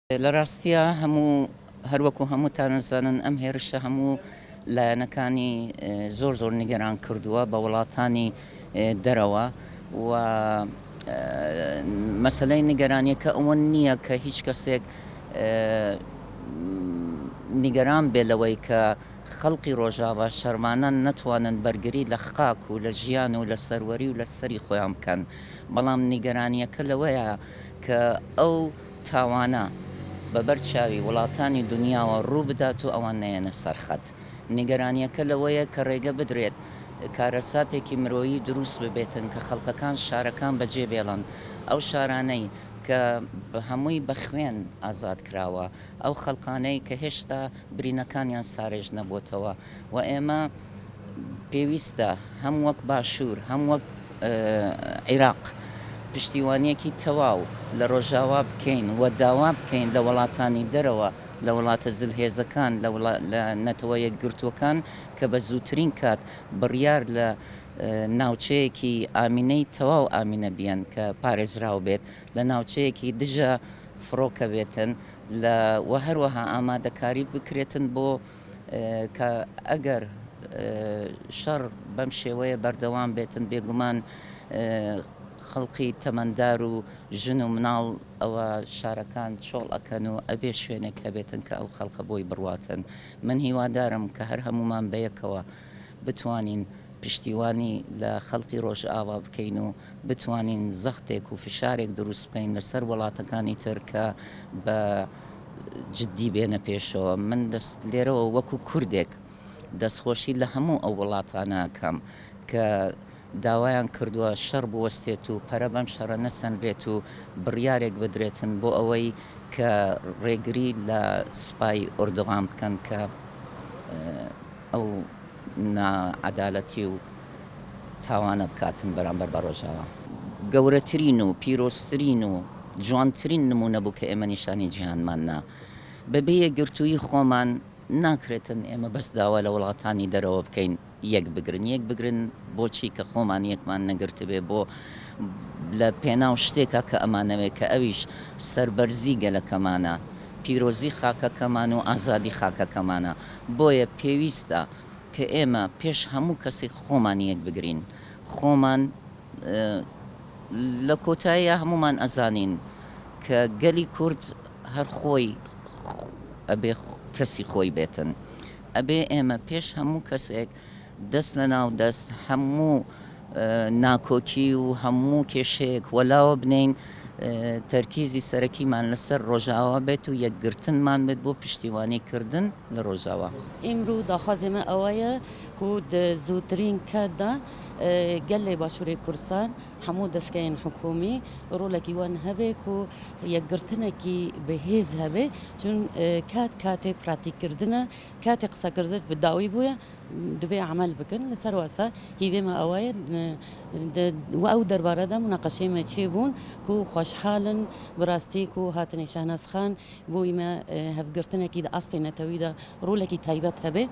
لە ڕاستیە هەروەکو هەمووتان نەزانن ئەم هێرشە هەموو لایەنەکانی زۆر نیگەران کردووە بە وڵاتانی دەرەوە و مەسەلەی نیگەرانیەکە ئەوە نییە کە هیچ کەسێک نیگەران بێ لەوەی کە خەڵقی ڕۆژاوا شەرمانە نەتوانن بەرگری لە خاک و لە ژیان و لە سەروەری و لە سەری خۆیان بکەن، بەڵام نیگەرانیەکە لەوەیە کە ئەو تاوانە بەبەر چاوی وڵاتانی دنیاوە ڕوو بدات و ئەوان نەیەنە سەرخەت. نیگەرانیەکە لەوەیە کە ڕێگە بدرێت کارەساتێکی مرۆیی دروست ببێتن کە خەڵکەکان شارەکان بەجێ بێڵن، ئەو شارانەی کە هەمووی بە خوێن ئازاد کراوە، ئەو خەڵقانەی کە هێشتا برینەکانیان سارێژ نەبووتەوە و ئێمە پێویستە هەم وەک باشوور هەم وەک عێراق پشتیوانیەکی تەواو لە ڕۆژاوا بکەین و داوا بکەین لە وڵاتانی دەرەوە، لە وڵاتە زلهێزەکان لە نەتەوە یەکگرتووەکان کە بە زووترین کات بڕیار لە ناوچەیەکی ئامینەی تەواو ئامینە بیان کە پارێزراو بێت، لە ناوچەیەکی دژە فڕۆکە بێتن و هەروەها ئامادەکاری بکرێتن بۆ کە ئەگەر شەڕ بەم شێوەیە بەردەوام بێتن بێگومان خەڵقی تەمەندار و ژن و مناڵ ئەوە شارەکان چۆڵ ئەکەن و ئەبێ شوێنێک هەبێتن کە ئەو خەڵقە بۆی بڕواتن. من هیوادارم کە هەر هەمومان بەیەکەوە بتوانین پشتیوانی لە خەڵقی ڕۆژئاوا بکەین و بتوانین زەختێک و فشارێک دروست بکەین لەسەر وڵاتەکانی تر کە بە جددی بێنە پێشەوە. من لێرەوە وەکو کوردێک دەستخۆشی لە هەموو ئەو وڵاتانەکەم کە داوایان کردووە شەڕ بوەستێت و پەرە بەم شەڕە نەسەنرێت و بڕیارێک بدرێتن بۆ ئەوەی کە ڕێگری لە سوپای ئۆردۆغان بکەن کە ئەو نائەدالەتی و تاوانە بکاتن بەرامبەر بە ڕۆژاوا. گەورەترین و پیرۆزترین و جوانترین نمونە بوو کە ئێمە نیشانی جیهانماننا بەبێ یەکگرتووی خۆمان ناکرێتن ئێمە بەس داوا لە وڵاتانی دەرەوە بکەین یەک بگرن بۆچی کە خۆمان یەکمان نەگرت بێ بۆ لە پێناو شتێکە کە ئەمانەوێت کە ئەویش سەربەرزی گەلەکەمانە، پیرۆزی خاکەکەمان و ئازادی خاکەکەمانە. بۆیە پێویستە کە ئێمە پێش هەموو کەسێک خۆمان یەک بگرین. خۆمان لە کۆتاییە هەمومان ئەزانین کە گەلی کورد هەر خۆی ئەبێ کەسی خۆی بێتن، ئەبێ ئێمە پێش هەموو کەسێک دەست لە ناو دەست هەموو ناکۆکی و هەموو کێشەیەک وەلاوە بنین، تەرکیزی سەرەکیمان لەسەر ڕۆژاوا بێت و یەکگرتنمان بێت بۆ پشتیوانیکردن لە ڕۆژاوا. ئیمرو داخوازێمە ئەوەیە و زووترین کاتدا گەلێ باشووری کورسان هەموو دەستگایان حکومی ڕۆڵێکی وان هەبێ و یەکگرتنێکی بەهێز هەبێ چون کاتێ پراتیکردنە کاتێ قسەکردت بەداوی بووە دەبێ عمل بکەن لەسەر واسە هیوێمە ئەوەیە و ئەو دەربارەدا مناقەشەیمە چێ بوون و خۆشحاڵن بڕاستی و هاتنی شەهناز خان بۆ ئیمە هەفگرتنێکی ئاستی نەتەویدا ڕۆڵێکی تایبەت هەبێ